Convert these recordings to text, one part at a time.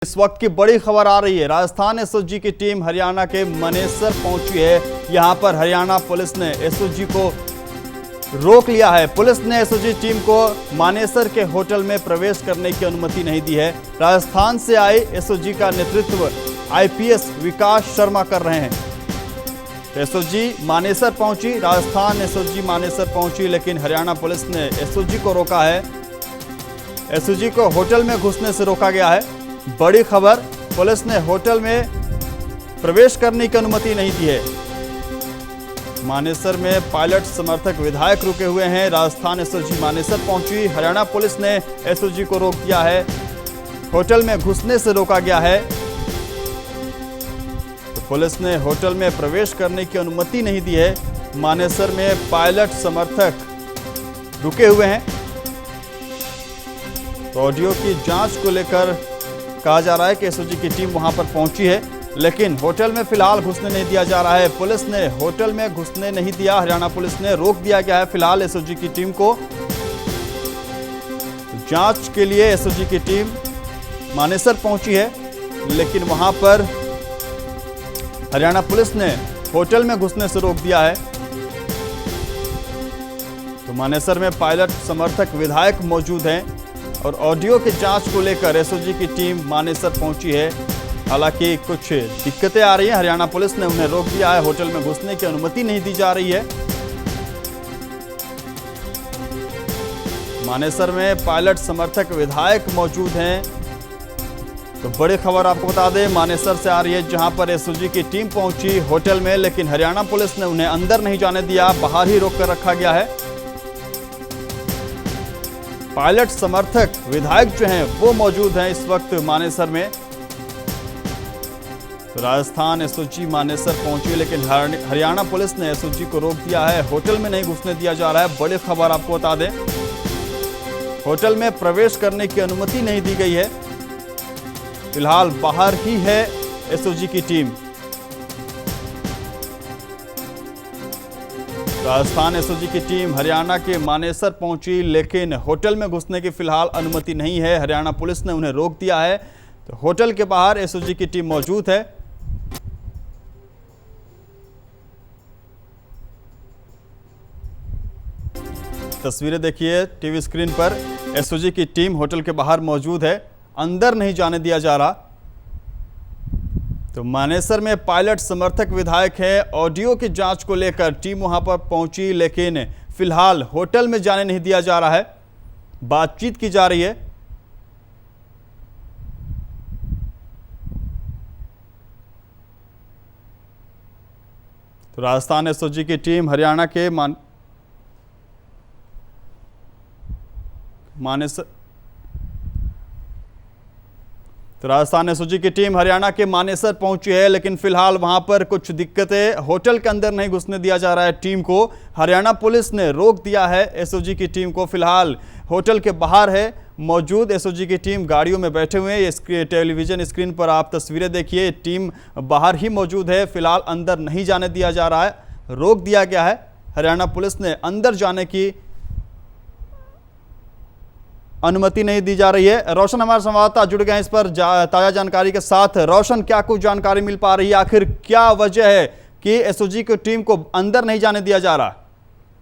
इस वक्त की बड़ी खबर आ रही है। राजस्थान एसओजी की टीम हरियाणा के मानेसर पहुंची है। यहां पर हरियाणा पुलिस ने एसओजी को रोक लिया है। पुलिस ने एसओजी टीम को मानेसर के होटल में प्रवेश करने की अनुमति नहीं दी है। राजस्थान से आए एसओजी का नेतृत्व आईपीएस विकास शर्मा कर रहे हैं। एसओजी मानेसर पहुंची, राजस्थान एसओजी मानेसर पहुंची, लेकिन हरियाणा पुलिस ने एसओजी को रोका है। एसओजी को होटल में घुसने से रोका गया है। बड़ी खबर, पुलिस ने होटल में प्रवेश करने की अनुमति नहीं दी है। मानेसर में पायलट समर्थक विधायक रुके हुए हैं। राजस्थान एसओजी मानेसर पहुंची, हरियाणा पुलिस ने एसओजी को रोक दिया है। होटल में घुसने से रोका गया है। तो पुलिस ने होटल में प्रवेश करने की अनुमति नहीं दी है। मानेसर में पायलट समर्थक रुके हुए हैं। तो ऑडियो की जांच को लेकर कहा जा रहा है कि एसओजी की टीम वहां पर पहुंची है, लेकिन होटल में फिलहाल घुसने नहीं दिया जा रहा है। पुलिस ने होटल में घुसने नहीं दिया, हरियाणा पुलिस ने रोक दिया गया है फिलहाल एसओजी की टीम को। जांच के लिए एसओजी की टीम मानेसर पहुंची है, लेकिन वहां पर हरियाणा पुलिस ने होटल में घुसने से रोक दिया है। तो मानेसर में पायलट समर्थक विधायक मौजूद हैं और ऑडियो की जांच को लेकर एसओजी की टीम मानेसर पहुंची है। हालांकि कुछ दिक्कतें आ रही हैं। हरियाणा पुलिस ने उन्हें रोक दिया है, होटल में घुसने की अनुमति नहीं दी जा रही है। मानेसर में पायलट समर्थक विधायक मौजूद हैं। तो बड़ी खबर आपको बता दें, मानेसर से आ रही है, जहां पर एसओजी की टीम पहुंची होटल में, लेकिन हरियाणा पुलिस ने उन्हें अंदर नहीं जाने दिया, बाहर ही रोक कर रखा गया है। पायलट समर्थक विधायक जो हैं वो मौजूद हैं इस वक्त मानेसर में। तो राजस्थान एसओजी मानेसर पहुंची, लेकिन हरियाणा पुलिस ने एसओजी को रोक दिया है। होटल में नहीं घुसने दिया जा रहा है। बड़ी खबर आपको बता दें, होटल में प्रवेश करने की अनुमति नहीं दी गई है। फिलहाल बाहर ही है एसओजी की टीम। राजस्थान एसओजी की टीम हरियाणा के मानेसर पहुंची, लेकिन होटल में घुसने की फिलहाल अनुमति नहीं है। हरियाणा पुलिस ने उन्हें रोक दिया है। तो होटल के बाहर एसओजी की टीम मौजूद है। तस्वीरें देखिए टीवी स्क्रीन पर, एसओजी की टीम होटल के बाहर मौजूद है, अंदर नहीं जाने दिया जा रहा। तो मानेसर में पायलट समर्थक विधायक है। ऑडियो की जांच को लेकर टीम वहां पर पहुंची, लेकिन फिलहाल होटल में जाने नहीं दिया जा रहा है। बातचीत की जा रही है। तो राजस्थान एसओजी की टीम हरियाणा के मानेसर तो राजस्थान एसओजी की टीम हरियाणा के मानेसर पहुंची है, लेकिन फिलहाल वहां पर कुछ दिक्कतें, होटल के अंदर नहीं घुसने दिया जा रहा है टीम को। हरियाणा पुलिस ने रोक दिया है एसओजी की टीम को। फिलहाल होटल के बाहर है मौजूद एसओजी की टीम, गाड़ियों में बैठे हुए हैं। ये टेलीविजन स्क्रीन पर आप तस्वीरें देखिए, टीम बाहर ही मौजूद है। फिलहाल अंदर नहीं जाने दिया जा रहा है, रोक दिया गया है। हरियाणा पुलिस ने अंदर जाने की अनुमति नहीं दी जा रही है। रोशन हमारे संवाददाता जुड़ गए हैं इस पर ताजा जानकारी के साथ। रोशन, क्या कुछ जानकारी मिल पा रही है? आखिर क्या वजह है कि एसओजी की टीम को अंदर नहीं जाने दिया जा रहा?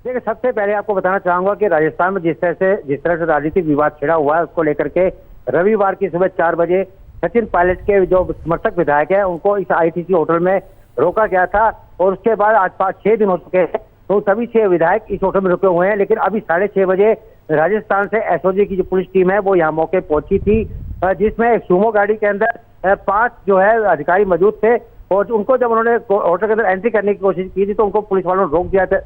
देखिए, सबसे पहले आपको बताना चाहूंगा कि राजस्थान में जिस तरह से राजनीतिक विवाद छिड़ा हुआ है, उसको लेकर के रविवार की सुबह 4 बजे सचिन पायलट के जो समर्थक विधायक है उनको इस आईटीसी होटल में रोका गया था। और उसके बाद आज 5-6 दिन हो चुके हैं, तो सभी 6 विधायक इस होटल में रुके हुए हैं। लेकिन अभी 6:30 बजे राजस्थान से एसओजी की जो पुलिस टीम है वो यहाँ मौके पहुंची थी, जिसमें एक सुमो गाड़ी के अंदर 5 जो है अधिकारी मौजूद थे। और उनको जब उन्होंने होटल के अंदर एंट्री करने की कोशिश की थी तो उनको पुलिस वालों ने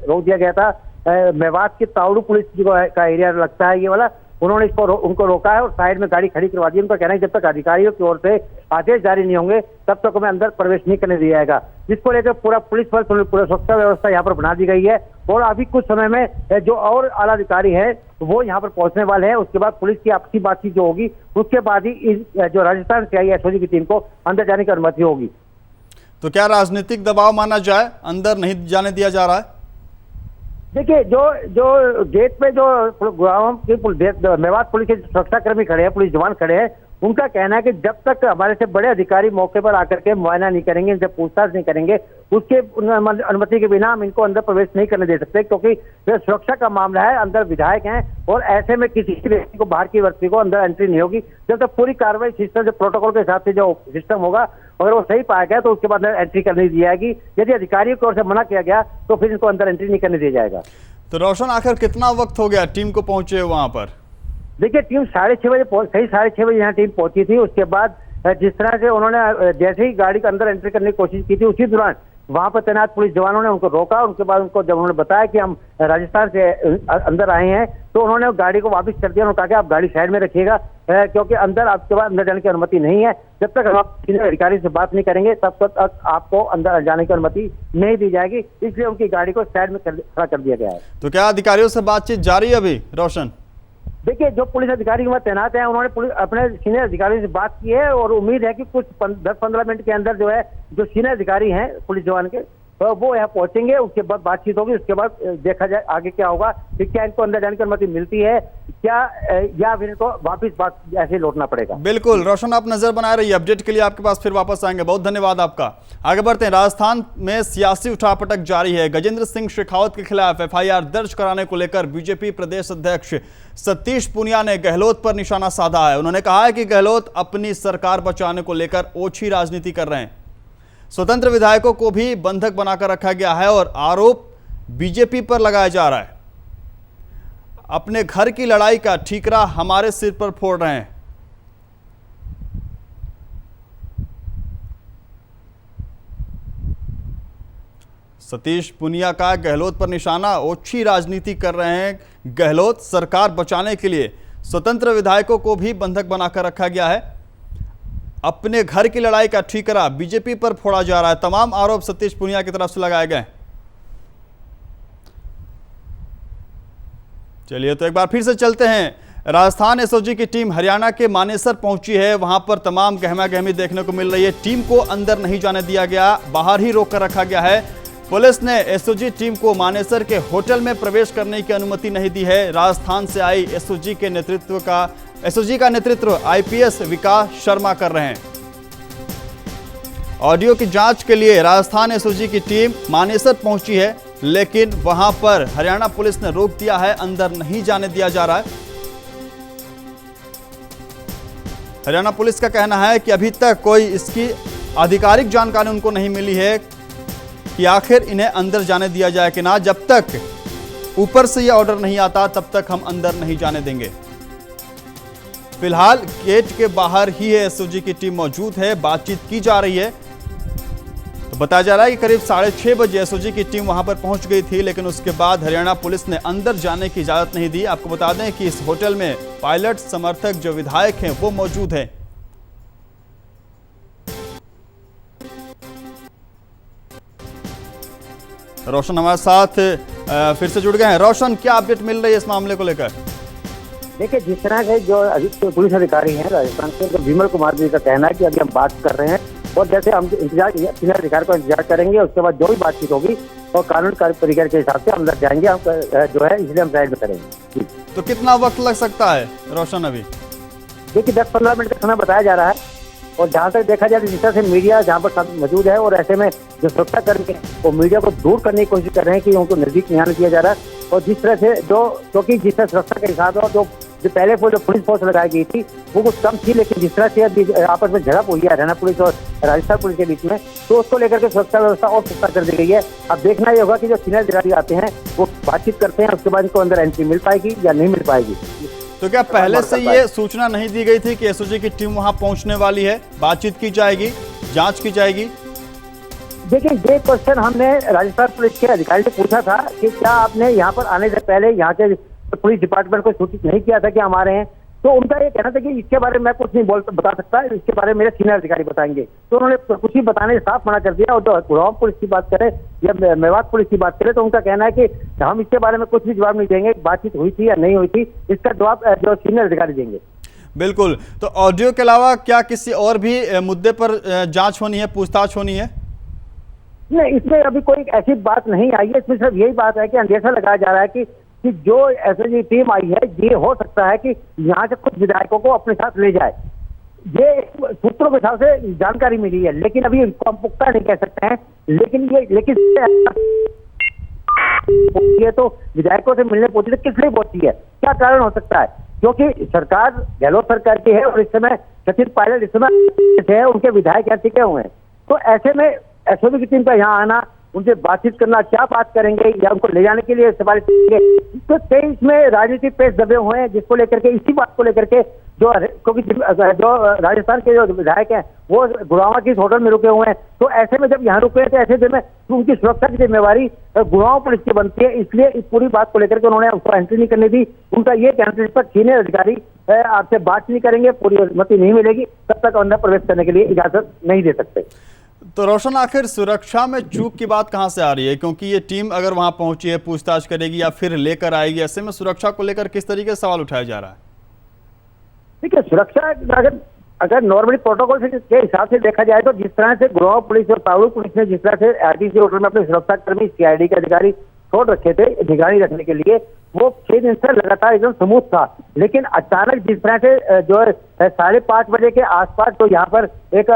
रोक दिया गया था। मेवात की तावड़ू पुलिस का एरिया लगता है ये वाला, उन्होंने उनको रोका है और साइड में गाड़ी खड़ी करवा दी। उनका कहना है जब तक अधिकारियों की ओर से आदेश जारी नहीं होंगे तब तक हमें अंदर प्रवेश नहीं करने दिया जाएगा, जिसको लेकर पूरा पुलिस बल, पूरा सुरक्षा व्यवस्था यहाँ पर बना दी गई है। और अभी कुछ समय में जो और आला अधिकारी है वो यहाँ पर पहुंचने वाले हैं। उसके बाद पुलिस की आपसी बातचीत जो होगी उसके बाद ही जो राजस्थान से आई एसओजी की टीम को अंदर जाने की अनुमति होगी। तो क्या राजनीतिक दबाव माना जाए, अंदर नहीं जाने दिया जा रहा है? देखिए, जो गेट पे जो गुड़गांव की मेवात पुलिस के सुरक्षा कर्मी खड़े हैं, पुलिस जवान खड़े हैं, उनका कहना है कि जब तक हमारे से बड़े अधिकारी मौके पर आकर के मुआयना नहीं करेंगे, इनसे पूछताछ नहीं करेंगे, उसके अनुमति के बिना हम इनको अंदर प्रवेश नहीं करने दे सकते, क्योंकि यह सुरक्षा का मामला है। अंदर विधायक हैं और ऐसे में किसी भी व्यक्ति को, बाहर की व्यक्ति को अंदर एंट्री नहीं होगी जब तक पूरी कार्रवाई सिस्टम, जो प्रोटोकॉल के हिसाब से जो सिस्टम होगा, अगर वो सही पाया गया तो उसके बाद एंट्री करने दी जाएगी। यदि अधिकारियों की ओर से मना किया गया तो फिर इनको अंदर एंट्री नहीं करने दिया जाएगा। तो रोशन, आखिर कितना वक्त हो गया टीम को पहुंचे वहां पर? देखिए, टीम 6:30 बजे सही 6:30 बजे यहाँ टीम पहुंची थी। उसके बाद जिस तरह से उन्होंने जैसे ही गाड़ी के अंदर एंट्री करने की कोशिश की थी, उसी दौरान वहां पर तैनात पुलिस जवानों ने उनको रोका। उनके बाद उनको जब उन्होंने बताया कि हम राजस्थान से अंदर आए हैं, तो उन्होंने गाड़ी को वापस कर दिया। उन्होंने कहा कि आप गाड़ी साइड में रखिएगा, क्योंकि अंदर आपके बाद अंदर जाने की अनुमति नहीं है। जब तक हम सीनियर अधिकारी से बात नहीं करेंगे तब तक आपको अंदर जाने की अनुमति नहीं दी जाएगी। इसलिए उनकी गाड़ी को साइड में खड़ा कर दिया गया है। तो क्या अधिकारियों से बातचीत जारी है अभी रोशन? देखिए, जो पुलिस अधिकारी वहाँ तैनात हैं, उन्होंने अपने सीनियर अधिकारियों से बात की है और उम्मीद है कि कुछ 10-15 मिनट के अंदर जो है, जो सीनियर अधिकारी हैं पुलिस जवान के, तो वो यहाँ पहुंचेंगे। उसके बाद बातचीत होगी, उसके बाद देखा जाए आगे क्या होगा, कि क्या इनको अंदर जाने की अनुमति मिलती है क्या, या फिर इनको वापस ऐसे लौटना पड़ेगा। बिल्कुल रोशन, आप नजर बनाए रहिए। अपडेट के लिए आपके पास फिर वापस आएंगे। बहुत धन्यवाद आपका। आगे बढ़ते हैं। राजस्थान में सियासी उठापटक जारी है। गजेंद्र सिंह शेखावत के खिलाफ FIR दर्ज कराने को लेकर बीजेपी प्रदेश अध्यक्ष सतीश पूनिया ने गहलोत पर निशाना साधा है। उन्होंने कहा है कि गहलोत अपनी सरकार बचाने को लेकर ओछी राजनीति कर रहे हैं। स्वतंत्र विधायकों को भी बंधक बनाकर रखा गया है और आरोप बीजेपी पर लगाया जा रहा है। अपने घर की लड़ाई का ठीकरा हमारे सिर पर फोड़ रहे हैं। सतीश पूनिया का गहलोत पर निशाना, ओछी राजनीति कर रहे हैं गहलोत। सरकार बचाने के लिए स्वतंत्र विधायकों को भी बंधक बनाकर रखा गया है। अपने घर की लड़ाई का ठीकरा बीजेपी पर फोड़ा जा रहा है। तमाम आरोप सतीश पूनिया की तरफ से लगाए गए। चलिए, तो एक बार फिर से चलते हैं। राजस्थान SOG की टीम हरियाणा के मानेसर पहुंची है। वहां पर तमाम गहमा गहमी देखने को मिल रही है। टीम को अंदर नहीं जाने दिया गया, बाहर ही रोक कर रखा गया है। पुलिस ने SOG टीम को मानेसर के होटल में प्रवेश करने की अनुमति नहीं दी है। राजस्थान से आई SOG का नेतृत्व IPS विकास शर्मा कर रहे हैं। ऑडियो की जांच के लिए राजस्थान SOG की टीम मानेसर पहुंची है, लेकिन वहां पर हरियाणा पुलिस ने रोक दिया है, अंदर नहीं जाने दिया जा रहा है। हरियाणा पुलिस का कहना है कि अभी तक कोई इसकी आधिकारिक जानकारी उनको नहीं मिली है कि आखिर इन्हें अंदर जाने दिया जाए कि ना। जब तक ऊपर से यह ऑर्डर नहीं आता तब तक हम अंदर नहीं जाने देंगे। फिलहाल गेट के बाहर ही SOG की टीम मौजूद है, बातचीत की जा रही है। तो बताया जा रहा है कि करीब 6:30 बजे SOG की टीम वहां पर पहुंच गई थी, लेकिन उसके बाद हरियाणा पुलिस ने अंदर जाने की इजाजत नहीं दी। आपको बता दें कि इस होटल में पायलट समर्थक जो विधायक हैं वो मौजूद हैं। रोशन हमारे साथ फिर से जुड़ गए हैं। रोशन, क्या अपडेट मिल रही है इस मामले को लेकर? देखिए, जिस तरह से जो पुलिस अधिकारी हैं राजस्थान के, तो विमल कुमार जी का कहना है कि अभी हम बात कर रहे हैं और जैसे हम सीनियर अधिकारी को इंतजार करेंगे, उसके बाद जो भी बातचीत होगी और कानून तरीके के हिसाब से अंदर जाएंगे हम, जो है इसलिए हम साइड में करेंगे। तो कितना वक्त लग सकता है रोशन अभी? देखिए, 10-15 मिनट का समय बताया जा रहा है और जहाँ तक देखा जाए जिस तरह से मीडिया जहाँ पर सब मौजूद है और ऐसे में जो सुरक्षा कर्मी वो मीडिया को दूर करने की कोशिश कर रहे हैं कि उनको नजदीक नहीं आने दिया जा रहा है। और जिस तरह से क्योंकि जिस तरह सुरक्षा के हिसाब से जो पहले जो पुलिस फोर्स लगाई गई थी वो कुछ कम थी, लेकिन जिस तरह से आपस में झड़प हुई है हरियाणा पुलिस और राजस्थान पुलिस के बीच में, तो उसको लेकर के सुरक्षा व्यवस्था और पुख्ता कर दी गई है। अब देखना ये होगा कि जो सीनियर अधिकारी आते हैं वो बातचीत करते हैं, उसके बाद इनको अंदर एंट्री मिल पाएगी या नहीं मिल पाएगी। तो क्या पहले से ये सूचना नहीं दी गई थी कि SOG की टीम वहां पहुंचने वाली है, बातचीत की जाएगी, जांच की जाएगी? देखिए, ये क्वेश्चन हमने राजस्थान पुलिस के अधिकारी से पूछा था कि क्या आपने यहाँ पर आने से पहले यहाँ के पुलिस डिपार्टमेंट को सूचित नहीं किया था कि हम आ रहे हैं? तो उनका ये कहना था कि इसके बारे में मैं कुछ नहीं बता सकता, इसके बारे में मेरे सीनियर अधिकारी बताएंगे। तो उन्होंने कुछ ही बताने से साफ मना कर दिया। और जो गुड़गांव पुलिस की बात करें या मेवात पुलिस की बात करें, तो उनका कहना है कि हम इसके बारे में कुछ भी जवाब नहीं देंगे, बातचीत हुई थी या नहीं हुई थी, इसका जवाब जो सीनियर अधिकारी देंगे। बिल्कुल। तो ऑडियो के अलावा क्या किसी और भी मुद्दे पर जांच होनी है, पूछताछ होनी है? नहीं, इसमें अभी कोई ऐसी बात नहीं आई है। इसमें सिर्फ यही बात है कि अंदेशा लगाया जा रहा है कि जो SOG टीम आई है, ये हो सकता है कि यहाँ से कुछ विधायकों को अपने साथ ले जाए। ये सूत्रों के हिसाब से जानकारी मिली है, लेकिन अभी इसको हम पुख्ता नहीं कह सकते हैं। लेकिन ये तो विधायकों से मिलने पहुंची, तो किस लिए पहुंची है, क्या कारण हो सकता है? क्योंकि सरकार गहलोत सरकार की है और इस समय सचिन पायलट इस समय है, उनके विधायक यहाँ टिके हुए हैं। तो ऐसे में एसओजी की टीम का यहाँ आना, उनसे बातचीत करना, क्या बात करेंगे या उनको ले जाने के लिए सिफारिश करेंगे, तो 23 में राजनीतिक पेश दबे हुए हैं, जिसको लेकर के, इसी बात को लेकर के क्योंकि जो राजस्थान के जो विधायक हैं वो गुड़गांव की होटल में रुके हुए हैं। तो ऐसे में जब यहाँ रुके हैं तो ऐसे में उनकी सुरक्षा की जिम्मेवारी गुड़गांव पुलिस की बनती है। इसलिए इस पूरी बात को लेकर के उन्होंने उसको एंट्री नहीं करने दी। उनका ये कहना पर सीनियर अधिकारी आपसे बात नहीं करेंगे, पूरी अनुमति नहीं मिलेगी, तब तक अंदर प्रवेश करने के लिए इजाजत नहीं दे सकते। तो रोशन, आखिर सुरक्षा में चूक की बात कहां से आ रही है? क्योंकि ये टीम अगर वहां पहुंची है, पूछताछ करेगी या फिर लेकर आएगी, ऐसे में सुरक्षा को लेकर किस तरीके से सवाल उठाया जा रहा है? ठीक है, सुरक्षा अगर नॉर्मली प्रोटोकॉल के हिसाब से देखा जाए तो जिस तरह से गुड़गांव पुलिस और तावड़ू पुलिस ने जिस तरह से आरटीसी होटल में अपने सुरक्षा कर्मी सीआईडी के अधिकारी छोड़ रखे थे निगरानी रखने के लिए, वो 6 दिन से लगातार एकदम स्मूथ था। लेकिन अचानक जिस तरह से जो 5:30 बजे के आसपास तो यहाँ पर एक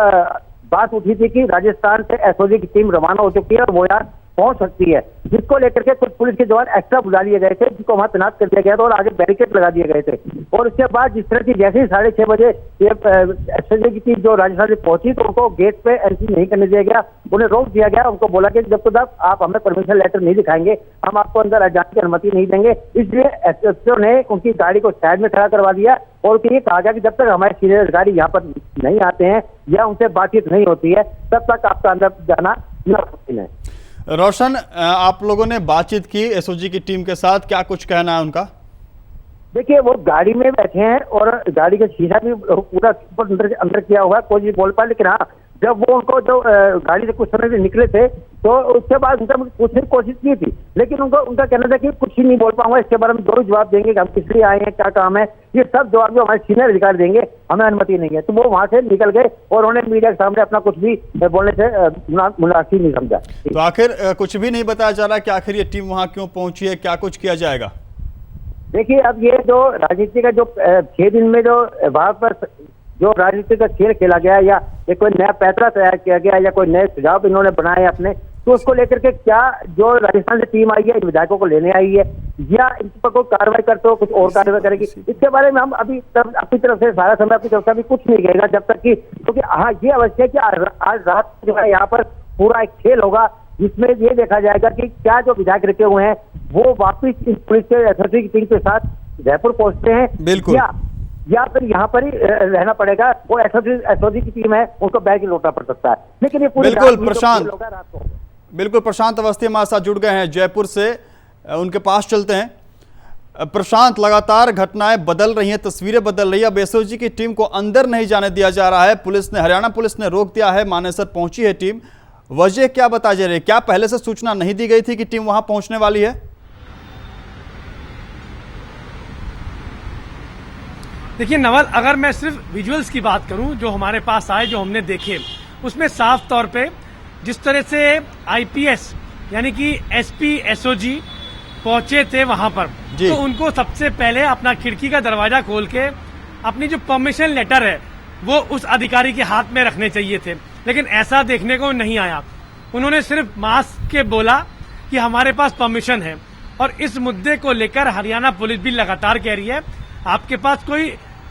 बात उठी थी कि राजस्थान से एसओजी की टीम रवाना हो चुकी है और वो यहाँ पहुंच सकती है, जिसको लेकर के कुछ पुलिस के जवान एक्स्ट्रा बुला लिए गए थे, जिसको वहां तैनात कर दिया गया था और आगे बैरिकेड लगा दिए गए थे। और उसके बाद जिस तरह की जैसे ही 6:30 बजे ये एसओजी की टीम जो राजस्थान से पहुंची तो उनको गेट पे एंट्री नहीं करने दिया गया, उन्हें रोक दिया गया। उनको बोला कि जब तक आप हमें परमिशन लेटर नहीं दिखाएंगे हम आपको अंदर जाने की अनुमति नहीं देंगे। इसलिए एसओजी ने उनकी गाड़ी को साइड में खड़ा करवा दिया और ये कहा गया कि जब तक हमारे सीनियर अधिकारी यहाँ पर नहीं आते हैं या उनसे बातचीत नहीं होती है तब तक आपका अंदर जाना नामुमकिन है। रोशन, आप लोगों ने बातचीत की एसओजी की टीम के साथ, क्या कुछ कहना है उनका? देखिए, वो गाड़ी में बैठे हैं और गाड़ी का शीशा भी पूरा अंदर किया हुआ है, कोई नहीं बोल पाया। लेकिन हाँ, जब वो उनको जो गाड़ी से कुछ समय से निकले थे तो उसके बाद उनका पूछने की कोशिश की थी, लेकिन उनका कहना था कि कुछ ही नहीं बोल पाऊंगा, इसके बारे में जो जवाब देंगे कि हम किस लिए आए हैं, क्या काम है, ये सब जवाब जो हमारे सीनियर अधिकारी देंगे, हमें अनुमति नहीं है। तो वो वहां से निकल गए और उन्होंने मीडिया के सामने अपना कुछ भी बोलने से मुनासिब नहीं समझा। तो आखिर कुछ भी नहीं बताया जा रहा कि आखिर ये टीम वहां क्यों पहुंची है, क्या कुछ किया जाएगा? देखिए, अब ये जो राजनीति का जो 6 दिन में जो वहां पर जो राजनीति का खेल खेला गया या कोई नया पैतरा तैयार किया गया या कोई नए सुझाव इन्होंने बनाए अपने, तो उसको लेकर के क्या जो राजस्थान से टीम आई है विधायकों को लेने आई है या इन पर कोई कार्रवाई करते हो कुछ और कार्रवाई करेगी, इसके बारे में हम अभी अपनी तरफ से सारा समय अपनी तरफ से अभी कुछ नहीं कहेगा जब तक कि, क्योंकि हाँ ये अवश्य है कि आज रात जो है यहाँ पर पूरा एक खेल होगा जिसमें ये देखा जाएगा कि क्या जो विधायक रखे हुए हैं वो वापिस इस पुलिस के एसओजी की टीम के साथ जयपुर पहुंचते हैं या फिर यहाँ पर ही रहना पड़ेगा। वो एसओजी की टीम है, उनको बैग ही लौटना पड़ सकता है। लेकिन ये पूरी बिल्कुल प्रशांत अवस्थी हमारे साथ जुड़ गए हैं जयपुर से, उनके पास चलते हैं। प्रशांत, लगातार घटनाएं बदल रही हैं, तस्वीरें बदल रही है। अब एसओजी की टीम को अंदर नहीं जाने दिया जा रहा है, हरियाणा पुलिस ने रोक दिया है, मानेसर पहुंची है टीम। वजह क्या बताई जा रही है? क्या पहले से सूचना नहीं दी गई थी कि टीम वहां पहुंचने वाली है? देखिए नवल, अगर मैं सिर्फ विजुअल्स की बात करूं जो हमारे पास आए, जो हमने देखे, उसमें साफ तौर पे जिस तरह से आईपीएस यानी कि एसपी एसओजी पहुंचे थे वहां पर, तो उनको सबसे पहले अपना खिड़की का दरवाजा खोल के अपनी जो परमिशन लेटर है वो उस अधिकारी के हाथ में रखने चाहिए थे, लेकिन ऐसा देखने को नहीं आया। उन्होंने सिर्फ मास्क के बोला कि हमारे पास परमिशन है, और इस मुद्दे को लेकर हरियाणा पुलिस भी लगातार कह रही है आपके पास कोई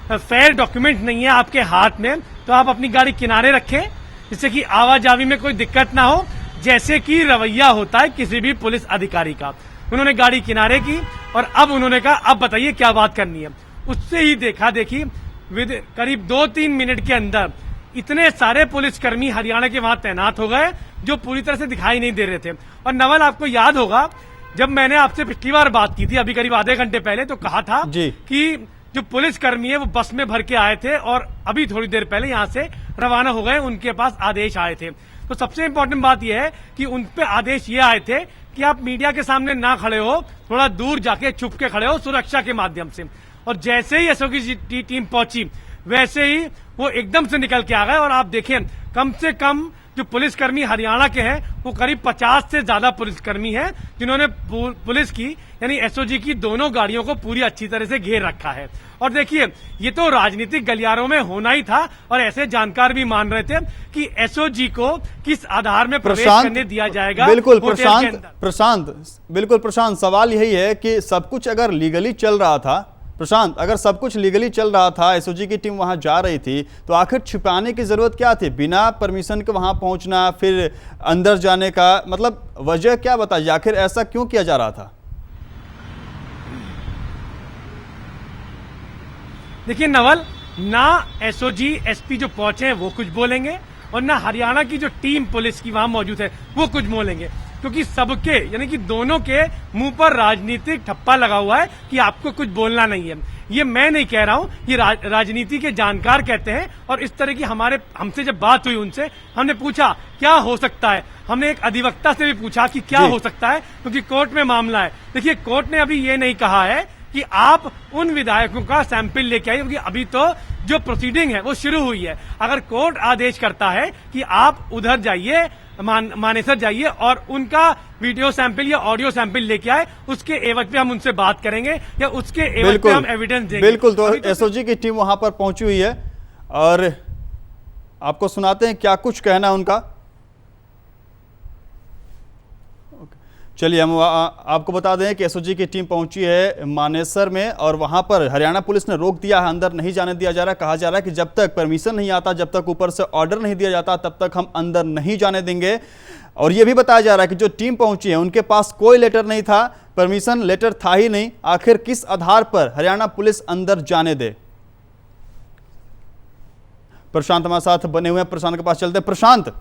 फेयर डॉक्यूमेंट नहीं है आपके हाथ में, तो आप अपनी गाड़ी किनारे रखें जिससे कि आवाजावी में कोई दिक्कत ना हो, जैसे कि रवैया होता है किसी भी पुलिस अधिकारी का। उन्होंने गाड़ी किनारे की और अब उन्होंने कहा अब बताइए क्या बात करनी है। उससे ही देखा देखी करीब 2-3 मिनट के अंदर इतने सारे पुलिसकर्मी हरियाणा के वहां तैनात हो गए जो पूरी तरह से दिखाई नहीं दे रहे थे। और नवल, आपको याद होगा जब मैंने आपसे पिछली बार बात की थी अभी करीब आधे घंटे पहले, तो कहा था कि जो पुलिसकर्मी है वो बस में भर के आए थे और अभी थोड़ी देर पहले यहाँ से रवाना हो गए, उनके पास आदेश आए थे। तो सबसे इम्पोर्टेंट बात यह है कि उन पे आदेश ये आए थे कि आप मीडिया के सामने ना खड़े हो, थोड़ा दूर जाके छुप के खड़े हो सुरक्षा के माध्यम से। और जैसे ही एसओजी की टीम पहुंची वैसे ही वो एकदम से निकल के आ गए और आप देखें कम से कम जो पुलिसकर्मी हरियाणा के हैं वो करीब 50 से ज्यादा पुलिसकर्मी हैं जिन्होंने पुलिस की यानी एसओजी की दोनों गाड़ियों को पूरी अच्छी तरह से घेर रखा है। और देखिए, ये तो राजनीतिक गलियारों में होना ही था और ऐसे जानकार भी मान रहे थे कि एसओजी को किस आधार में प्रवेश करने दिया जाएगा। बिल्कुल प्रशांत, सवाल यही है कि सब कुछ अगर लीगली चल रहा था, प्रशांत, अगर सब कुछ लीगली चल रहा था, एसओजी की टीम वहां जा रही थी, तो आखिर छिपाने की जरूरत क्या थी? बिना परमिशन के वहां पहुंचना, फिर अंदर जाने का मतलब वजह क्या बताइए? आखिर ऐसा क्यों किया जा रहा था? देखिए नवल, ना एसओजी एसपी जो पहुंचे हैं वो कुछ बोलेंगे और ना हरियाणा की जो टीम पुलिस की वहां मौजूद है वो कुछ बोलेंगे, क्योंकि सबके यानी कि दोनों के मुंह पर राजनीतिक ठप्पा लगा हुआ है कि आपको कुछ बोलना नहीं है। ये मैं नहीं कह रहा हूं, ये राजनीति के जानकार कहते हैं। और इस तरह की हमसे जब बात हुई उनसे, हमने पूछा क्या हो सकता है, हमने एक अधिवक्ता से भी पूछा कि क्या हो सकता है, क्योंकि कोर्ट में मामला है। देखिए, कोर्ट ने अभी ये नहीं कहा है कि आप उन विधायकों का सैंपल लेके आइए, क्योंकि अभी तो जो प्रोसीडिंग है वो शुरू हुई है। अगर कोर्ट आदेश करता है कि आप उधर जाइए, मानेसर जाइए और उनका वीडियो सैंपल या ऑडियो सैंपल लेके आए, उसके एवज पे हम उनसे बात करेंगे या उसके एवज पे हम एविडेंस देंगे। बिल्कुल, तो एसओजी की टीम वहां पर पहुंची हुई है और आपको सुनाते हैं क्या कुछ कहना है उनका। चलिए, हम आपको बता दें कि एसओजी की टीम पहुंची है मानेसर में और वहां पर हरियाणा पुलिस ने रोक दिया है, अंदर नहीं जाने दिया जा रहा। कहा जा रहा है कि जब तक परमिशन नहीं आता, जब तक ऊपर से ऑर्डर नहीं दिया जाता, तब तक हम अंदर नहीं जाने देंगे। और यह भी बताया जा रहा है कि जो टीम पहुंची है उनके पास कोई लेटर नहीं था, परमिशन लेटर था ही नहीं। आखिर किस आधार पर हरियाणा पुलिस अंदर जाने दे? प्रशांत हमारे साथ बने हुए हैं, प्रशांत के पास चलते हैं। प्रशांत,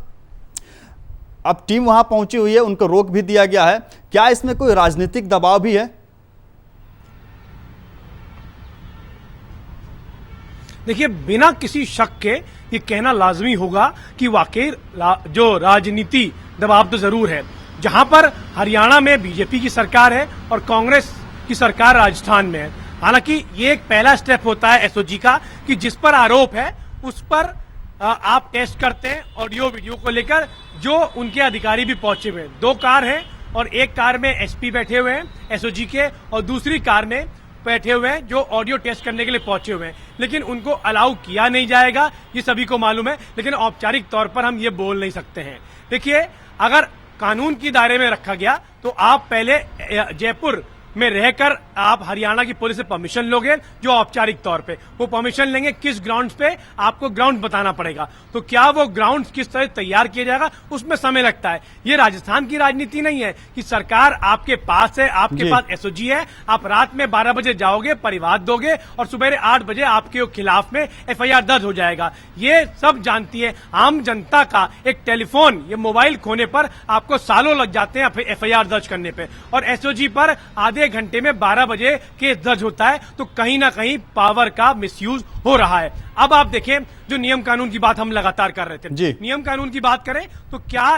अब टीम वहां पहुंची हुई है, उनको रोक भी दिया गया है, क्या इसमें कोई राजनीतिक दबाव भी है? देखिए, बिना किसी शक के ये कहना लाजमी होगा कि वाकई जो राजनीति दबाव तो जरूर है। जहां पर हरियाणा में बीजेपी की सरकार है और कांग्रेस की सरकार राजस्थान में है। हालांकि ये एक पहला स्टेप होता है एसओजी का कि जिस पर आरोप है उस पर आप टेस्ट करते हैं ऑडियो वीडियो को लेकर। जो उनके अधिकारी भी पहुंचे हुए हैं, 2 कार हैं और एक कार में एसपी बैठे हुए हैं एसओजी के और दूसरी कार में बैठे हुए हैं जो ऑडियो टेस्ट करने के लिए पहुंचे हुए हैं। लेकिन उनको अलाउ किया नहीं जाएगा, ये सभी को मालूम है, लेकिन औपचारिक तौर पर हम ये बोल नहीं सकते हैं। देखिए, अगर कानून के दायरे में रखा गया तो आप पहले जयपुर में रहकर आप हरियाणा की पुलिस से परमिशन लोगे, जो औपचारिक तौर पे वो परमिशन लेंगे। किस ग्राउंड्स पे आपको ग्राउंड बताना पड़ेगा, तो क्या वो ग्राउंड किस तरह तैयार किया जाएगा उसमें समय लगता है। ये राजस्थान की राजनीति नहीं है कि सरकार आपके पास है, आपके पास एसओजी है, आप रात में 12 बजे जाओगे, परिवार दोगे और सुबह 8 बजे आपके खिलाफ में एफआईआर दर्ज हो जाएगा। ये सब जानती है आम जनता का एक टेलीफोन, ये मोबाइल खोने पर आपको सालों लग जाते हैं एफआईआर दर्ज करने पे, और एसओजी पर आधे घंटे में 12 बजे केस दर्ज होता है। तो कहीं ना कहीं पावर का मिसयूज हो रहा है। अब आप देखें, जो नियम कानून की बात हम लगातार कर रहे थे, नियम कानून की बात करें तो क्या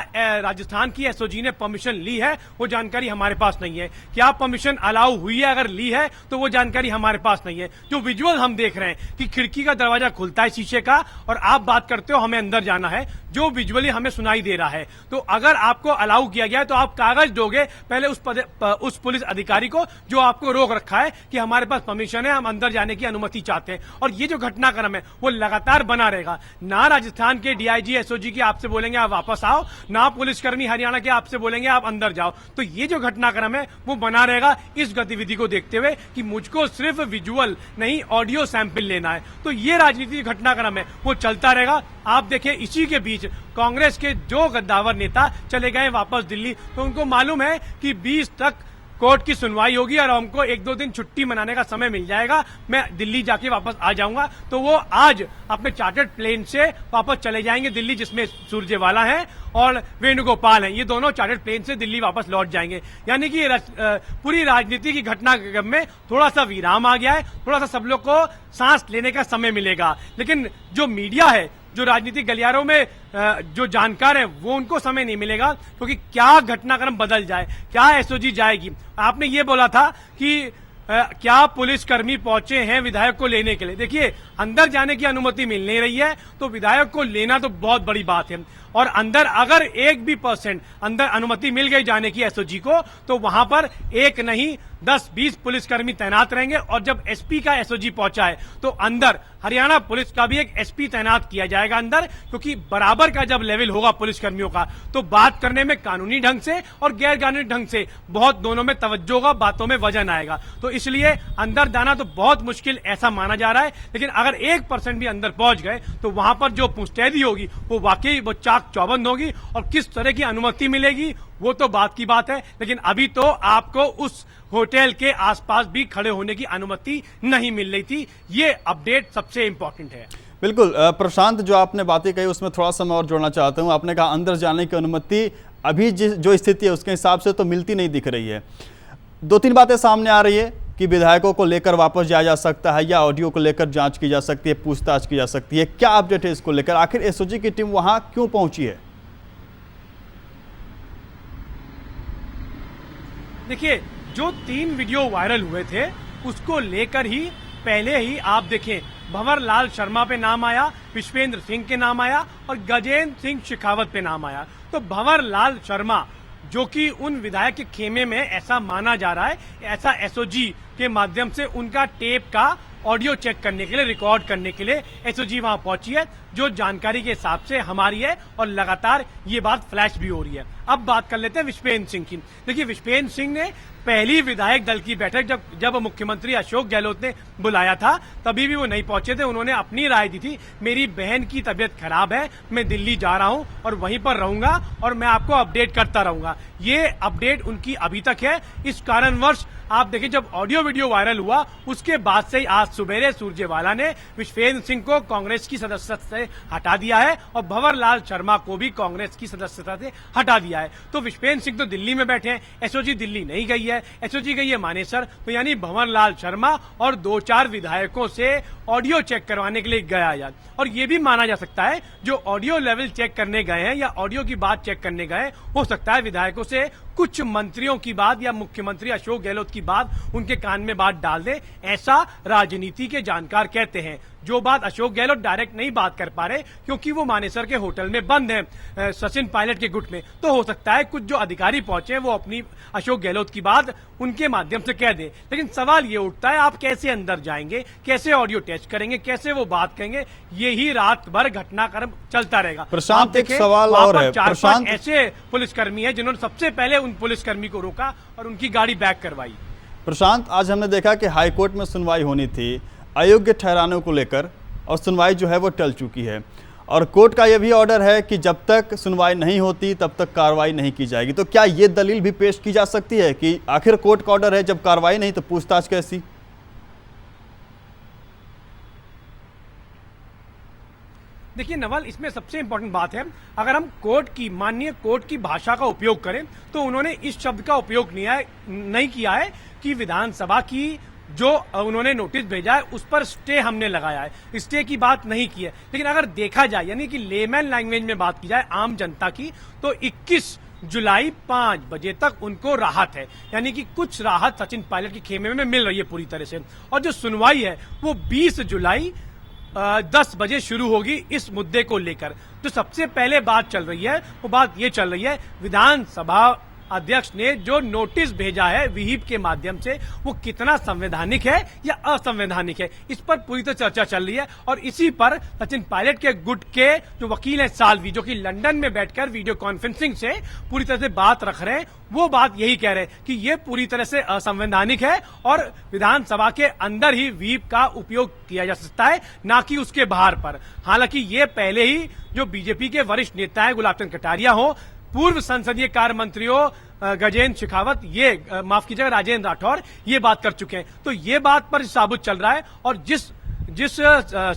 राजस्थान की एसओजी ने परमिशन ली है, वो जानकारी हमारे पास नहीं है। क्या परमिशन अलाउ हुई है, अगर ली है तो वो जानकारी हमारे पास नहीं है। जो विजुअल हम देख रहे हैं कि खिड़की का दरवाजा खुलता है शीशे का और आप बात करते हो हमें अंदर जाना है, जो विजुअली हमें सुनाई दे रहा है। तो अगर आपको अलाउ किया गया है तो आप कागज दोगे पहले उस पुलिस अधिकारी को जो आपको रोक रखा है कि हमारे पास परमिशन है, हम अंदर जाने की अनुमति चाहते हैं। और ये जो घटनाक्रम है वो लगातार बना रहेगा। ना राजस्थान के डीआईजी एसओजी की आपसे बोलेंगे आप वापस आओ, ना पुलिसकर्मी हरियाणा के आपसे बोलेंगे आप अंदर जाओ। तो ये जो घटनाक्रम है वो बना रहेगा इस गतिविधि को देखते हुए कि मुझको सिर्फ विजुअल नहीं ऑडियो सैंपल लेना है। तो ये राजनीतिक घटनाक्रम है वो चलता रहेगा। आप देखिए, इसी के बीच कांग्रेस के जो गद्दावर नेता चले गए वापस दिल्ली, तो उनको मालूम है कि 20 तक कोर्ट की सुनवाई होगी और हमको 1-2 दिन छुट्टी मनाने का समय मिल जाएगा, मैं दिल्ली जाके वापस आ जाऊंगा। तो वो आज अपने चार्टर्ड प्लेन से वापस चले जाएंगे दिल्ली, जिसमें सुरजेवाला है और वेणुगोपाल हैं। ये दोनों चार्टर्ड प्लेन से दिल्ली वापस लौट जाएंगे। यानी कि पूरी राजनीति की घटनाक्रम में थोड़ा सा विराम आ गया है, थोड़ा सा सब लोग को सांस लेने का समय मिलेगा। लेकिन जो मीडिया है, जो राजनीतिक गलियारों में जो जानकार है, वो उनको समय नहीं मिलेगा, क्योंकि क्या घटनाक्रम बदल जाए, क्या एसओजी जाएगी। आपने ये बोला था कि क्या पुलिसकर्मी पहुंचे हैं विधायक को लेने के लिए। देखिए, अंदर जाने की अनुमति मिल नहीं रही है, तो विधायक को लेना तो बहुत बड़ी बात है। और अंदर अगर 1% अंदर अनुमति मिल गई जाने की एसओजी को, तो वहां पर एक नहीं 10-20 पुलिसकर्मी तैनात रहेंगे। और जब एसपी का एसओजी पहुंचा है, तो अंदर हरियाणा पुलिस का भी एक एसपी तैनात किया जाएगा अंदर, क्योंकि बराबर का जब लेवल होगा पुलिसकर्मियों का, तो बात करने में कानूनी ढंग से और गैर कानूनी ढंग से बहुत दोनों में तवज्जो होगा, बातों में वजन आएगा। तो इसलिए अंदर जाना तो बहुत मुश्किल ऐसा माना जा रहा है। लेकिन अगर 1% भी अंदर पहुंच गए, तो वहां पर जो मुस्तैदी होगी वो वाकई वो चाक चौबंद होगी। और किस तरह की अनुमति मिलेगी वो तो बात की बात है, लेकिन अभी तो आपको उस होटल के आसपास भी खड़े होने की अनुमति नहीं मिल रही थी। ये अपडेट सबसे इंपॉर्टेंट है। बिल्कुल प्रशांत, जो आपने बातें कही उसमें थोड़ा सा मैं और जोड़ना चाहता हूं। आपने कहा अंदर जाने की अनुमति अभी जो स्थिति है उसके हिसाब से तो मिलती नहीं दिख रही है। 2-3 बातें सामने आ रही है कि विधायकों को लेकर वापस जाया जा सकता है या ऑडियो को लेकर जांच की जा सकती है, पूछताछ की जा सकती है। क्या अपडेट है इसको लेकर? आखिर एसओजी की टीम वहां क्यों पहुंची है? देखिए, जो 3 वीडियो वायरल हुए थे उसको लेकर ही पहले ही आप देखें, भंवर लाल शर्मा पे नाम आया, विश्वेंद्र सिंह के नाम आया और गजेंद्र सिंह शेखावत पे नाम आया। तो भंवर लाल शर्मा, जो कि उन विधायक के खेमे में ऐसा माना जा रहा है, ऐसा एसओजी के माध्यम से उनका टेप का ऑडियो चेक करने के लिए, रिकॉर्ड करने के लिए एसओजी वहां पहुंची है, जो जानकारी के हिसाब से हमारी है। और लगातार ये बात फ्लैश भी हो रही है। अब बात कर लेते हैं विश्वेंद्र सिंह की। देखिए, विश्वेंद्र सिंह ने पहली विधायक दल की बैठक जब मुख्यमंत्री अशोक गहलोत ने बुलाया था, तभी भी वो नहीं पहुंचे थे। उन्होंने अपनी राय दी थी, मेरी बहन की तबीयत खराब है, मैं दिल्ली जा रहा हूं और वहीं पर रहूंगा और मैं आपको अपडेट करता रहूंगा। ये अपडेट उनकी अभी तक है। इस कारणवश आप देखिए, जब ऑडियो वीडियो वायरल हुआ उसके बाद से आज सुबेरे सुरजेवाला ने विश्वेंद्र सिंह को कांग्रेस की सदस्यता से हटा दिया है और भंवर लाल शर्मा को भी कांग्रेस की सदस्यता से हटा दिया है। तो विश्वेंद्र सिंह तो दिल्ली में बैठे हैं, एसओजी दिल्ली नहीं गई है, एसओजी गई है मानेसर। तो यानी भंवर लाल शर्मा और 2-4 विधायकों से ऑडियो चेक करवाने के लिए गया है। और ये भी माना जा सकता है, जो ऑडियो लेवल चेक करने गए हैं या ऑडियो की बात चेक करने गए, हो सकता है विधायकों से कुछ मंत्रियों की बात या मुख्यमंत्री अशोक गहलोत की बात उनके कान में बात डाल दे। ऐसा राजनीति के जानकार कहते हैं। जो बात अशोक गहलोत डायरेक्ट नहीं बात कर पा रहे, क्योंकि वो मानेसर के होटल में बंद हैं, सचिन पायलट के गुट में। तो हो सकता है कुछ जो अधिकारी पहुंचे वो अपनी अशोक गहलोत की बात उनके माध्यम से कह दे। लेकिन सवाल ये उठता है, आप कैसे अंदर जाएंगे, कैसे ऑडियो टेस्ट करेंगे, कैसे वो बात कहेंगे? यही रात भर घटनाक्रम चलता रहेगा। प्रशांत, एक सवाल और है। 4-5 ऐसे पुलिसकर्मी हैं जिन्होंने सबसे पहले उन पुलिसकर्मी को रोका और उनकी गाड़ी बैक करवाई। प्रशांत, आज हमने देखा कि हाईकोर्ट में सुनवाई होनी थी अयोग्य ठहराने को लेकर, और सुनवाई जो है वो टल चुकी है। और कोर्ट का यह भी ऑर्डर है कि जब तक सुनवाई नहीं होती तब तक कार्रवाई नहीं की जाएगी। तो क्या ये दलील भी पेश की जा सकती है कि आखिर कोर्ट का ऑर्डर है, जब कार्रवाई नहीं तो पूछताछ कैसी? देखिए नवल, इसमें सबसे इंपॉर्टेंट बात है, अगर हम माननीय कोर्ट की भाषा का उपयोग करें, तो उन्होंने इस शब्द का उपयोग नहीं किया है कि विधानसभा की जो उन्होंने नोटिस भेजा है उस पर स्टे हमने लगाया है। स्टे की बात नहीं की है। लेकिन अगर देखा जाए, यानी कि लेमैन लैंग्वेज में बात की जाए आम जनता की, तो 21 जुलाई 5 बजे तक उनको राहत है। यानी कि कुछ राहत सचिन पायलट के खेमे में मिल रही है पूरी तरह से। और जो सुनवाई है वो 20 जुलाई 10 बजे शुरू होगी इस मुद्दे को लेकर। जो सबसे पहले बात चल रही है वो बात ये चल रही है, विधानसभा अध्यक्ष ने जो नोटिस भेजा है विहिप के माध्यम से, वो कितना संवैधानिक है या असंवैधानिक है, इस पर पूरी तरह चर्चा चल रही है। और इसी पर सचिन पायलट के गुट के जो वकील हैं साल्वी, जो कि लंदन में बैठकर वीडियो कॉन्फ्रेंसिंग से पूरी तरह से बात रख रहे हैं, वो बात यही कह रहे हैं कि ये पूरी तरह से असंवैधानिक है और विधानसभा के अंदर ही व्हीप का उपयोग किया जा सकता है, ना कि उसके बाहर पर। हालांकि ये पहले ही जो बीजेपी के वरिष्ठ नेता हैं, गुलाब चंद कटारिया हो, पूर्व संसदीय कार्य मंत्रियों गजेंद्र शेखावत, ये माफ कीजिएगा राजेंद्र राठौर, ये बात कर चुके हैं। तो ये बात पर साबुत चल रहा है। और जिस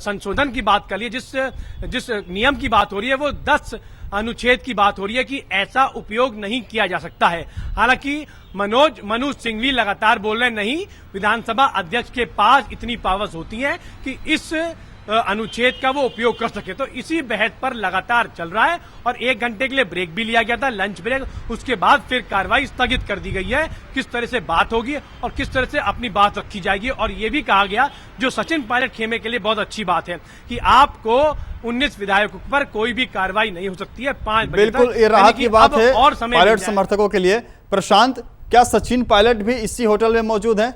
संशोधन की बात कर रही है, जिस नियम की बात हो रही है, वो 10 अनुच्छेद की बात हो रही है कि ऐसा उपयोग नहीं किया जा सकता है। हालांकि मनोज सिंघवी लगातार बोल रहे हैं, नहीं, विधानसभा अध्यक्ष के पास इतनी पावर्स होती हैं कि इस अनुच्छेद का वो उपयोग कर सके। तो इसी बहस पर लगातार चल रहा है और 1 घंटे के लिए ब्रेक भी लिया गया था, लंच ब्रेक। उसके बाद फिर कार्रवाई स्थगित कर दी गई है। किस तरह से बात होगी और किस तरह से अपनी बात रखी जाएगी। और ये भी कहा गया, जो सचिन पायलट खेमे के लिए बहुत अच्छी बात है, कि आपको 19 विधायकों पर कोई भी कार्रवाई नहीं हो सकती है 5 बजे तक। बिल्कुल, ये राहत की बात है और समय पायलट समर्थकों के लिए। प्रशांत, क्या सचिन पायलट भी इसी होटल में मौजूद हैं?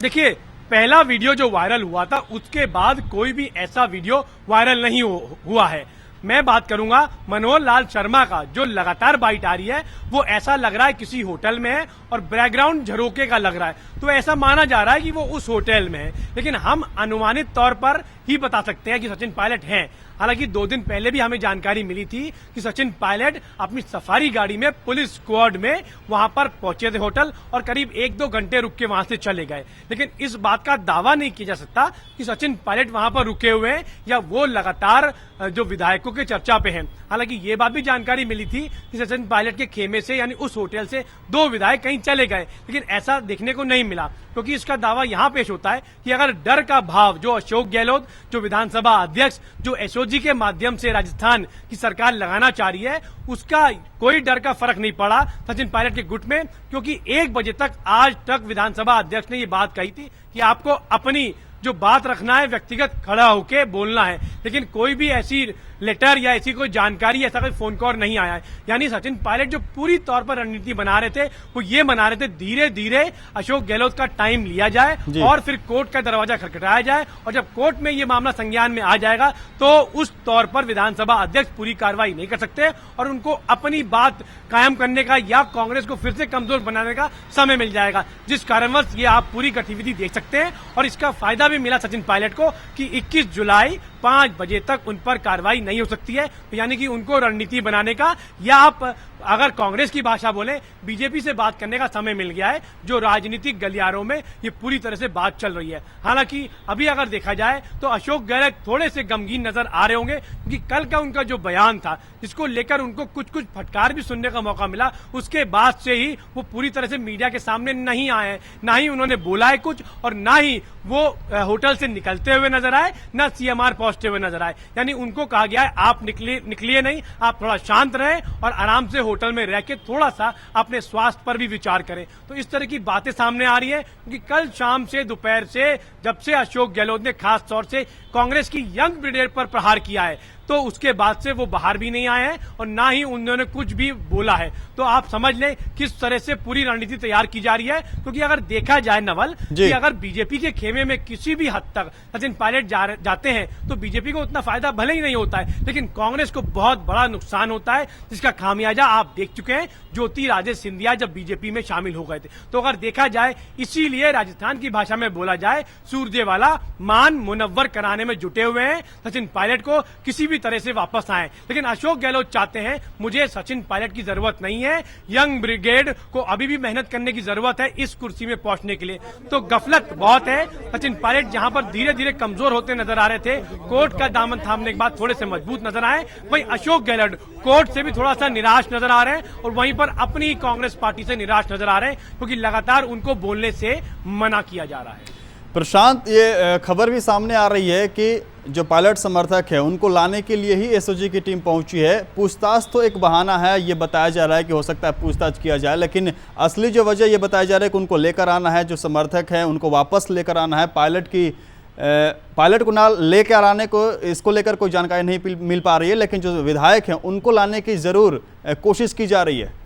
देखिए, पहला वीडियो जो वायरल हुआ था, उसके बाद कोई भी ऐसा वीडियो वायरल नहीं हुआ है। मैं बात करूंगा मनोहर लाल शर्मा का, जो लगातार बाइट आ रही है, वो ऐसा लग रहा है किसी होटल में है और बैकग्राउंड झरोके का लग रहा है, तो ऐसा माना जा रहा है कि वो उस होटल में है। लेकिन हम अनुमानित तौर पर ही बता सकते हैं कि सचिन पायलट हैं। हालांकि 2 दिन पहले भी हमें जानकारी मिली थी कि सचिन पायलट अपनी सफारी गाड़ी में पुलिस स्क्वाड में वहां पर पहुंचे थे होटल और करीब 1-2 घंटे रुक के वहां से चले गए। लेकिन इस बात का दावा नहीं किया जा सकता कि सचिन पायलट वहां पर रुके हुए हैं या वो लगातार जो विधायकों के चर्चा पे हैं। हालांकि ये बात भी जानकारी मिली थी कि सचिन पायलट के खेमे से, यानी उस होटल से 2 विधायक कहीं चले गए, लेकिन ऐसा देखने को नहीं मिला। क्योंकि इसका दावा यहां पेश होता है कि अगर डर का भाव जो अशोक गहलोत, जो विधानसभा अध्यक्ष, जो एसओजी के माध्यम से राजस्थान की सरकार लगाना चाह रही है, उसका कोई डर का फर्क नहीं पड़ा सचिन पायलट के गुट में। क्योंकि 1 बजे तक, आज तक विधानसभा अध्यक्ष ने ये बात कही थी कि आपको अपनी जो बात रखना है व्यक्तिगत खड़ा होकर बोलना है, लेकिन कोई भी ऐसी लेटर या ऐसी कोई जानकारी, ऐसा कोई फोन कॉल नहीं आया है। यानी सचिन पायलट जो पूरी तौर पर रणनीति बना रहे थे, वो ये बना रहे थे धीरे धीरे अशोक गहलोत का टाइम लिया जाए और फिर कोर्ट का दरवाजा खटखटाया जाए, और जब कोर्ट में ये मामला संज्ञान में आ जाएगा तो उस तौर पर विधानसभा अध्यक्ष पूरी कार्रवाई नहीं कर सकते और उनको अपनी बात कायम करने का या कांग्रेस को फिर से कमजोर बनाने का समय मिल जाएगा। जिस कारणवश ये आप पूरी गतिविधि देख सकते हैं और इसका फायदा भी मिला सचिन पायलट को कि 21 जुलाई 5 बजे तक उन पर कार्रवाई नहीं हो सकती है। तो यानी कि उनको रणनीति बनाने का, या आप अगर कांग्रेस की भाषा बोले, बीजेपी से बात करने का समय मिल गया है, जो राजनीतिक गलियारों में ये पूरी तरह से बात चल रही है। हालांकि अभी अगर देखा जाए तो अशोक गहलोत थोड़े से गमगीन नजर आ रहे होंगे, क्योंकि कल का उनका जो बयान था, जिसको लेकर उनको कुछ फटकार भी सुनने का मौका मिला, उसके बाद से ही वो पूरी तरह से मीडिया के सामने नहीं आए हैं, ना ही उन्होंने बोला है कुछ, और ना ही वो होटल से निकलते हुए नजर आए, ना सीएमआर पहुंचते हुए नजर आए। यानी उनको कहा गया है आप निकलिए नहीं, आप थोड़ा शांत रहें और आराम से होटल में रह के थोड़ा सा अपने स्वास्थ्य पर भी विचार करें। तो इस तरह की बातें सामने आ रही है, क्योंकि कल शाम से, दोपहर से, जब से अशोक गहलोत ने खास तौर से कांग्रेस की यंग ब्रिगेड पर प्रहार किया है, तो उसके बाद से वो बाहर भी नहीं आए हैं और ना ही उन्होंने कुछ भी बोला है। तो आप समझ लें किस तरह से पूरी रणनीति तैयार की जा रही है। क्योंकि अगर देखा जाए नवल, कि अगर बीजेपी के खेमे में किसी भी हद तक सचिन पायलट जाते हैं तो बीजेपी को उतना फायदा भले ही नहीं होता है, लेकिन कांग्रेस को बहुत बड़ा नुकसान होता है, जिसका खामियाजा आप देख चुके हैं। ज्योतिरादित्य सिंधिया जब बीजेपी में शामिल हो गए थे, तो अगर देखा जाए, इसीलिए राजस्थान की भाषा में बोला जाए, सूरजेवाला मान मुनव्वर कराने में जुटे हुए हैं सचिन पायलट को किसी भी तरह से वापस आए। लेकिन अशोक गहलोत चाहते हैं, मुझे सचिन पायलट की जरूरत नहीं है, यंग ब्रिगेड को अभी भी मेहनत करने की जरूरत है इस कुर्सी में पहुंचने के लिए। तो गफलत बहुत है। सचिन पायलट जहां पर धीरे धीरे कमजोर होते नजर आ रहे थे, कोर्ट का दामन थामने के बाद थोड़े से मजबूत नजर आए, वहीं अशोक गहलोत कोर्ट से भी थोड़ा सा निराश नजर आ रहे हैं और वहीं पर अपनी कांग्रेस पार्टी से निराश नजर आ रहे हैं, क्योंकि लगातार उनको बोलने से मना किया जा रहा है। प्रशांत, ये खबर भी सामने आ रही है कि जो पायलट समर्थक है उनको लाने के लिए ही एसओजी की टीम पहुंची है। पूछताछ तो एक बहाना है, ये बताया जा रहा है कि हो सकता है पूछताछ किया जाए, लेकिन असली जो वजह ये बताया जा रहा है कि उनको लेकर आना है, जो समर्थक है उनको वापस लेकर आना है। पायलट को ना लेकर आने को, इसको लेकर कोई जानकारी नहीं मिल पा रही है, लेकिन जो विधायक हैं उनको लाने की जरूर कोशिश की जा रही है।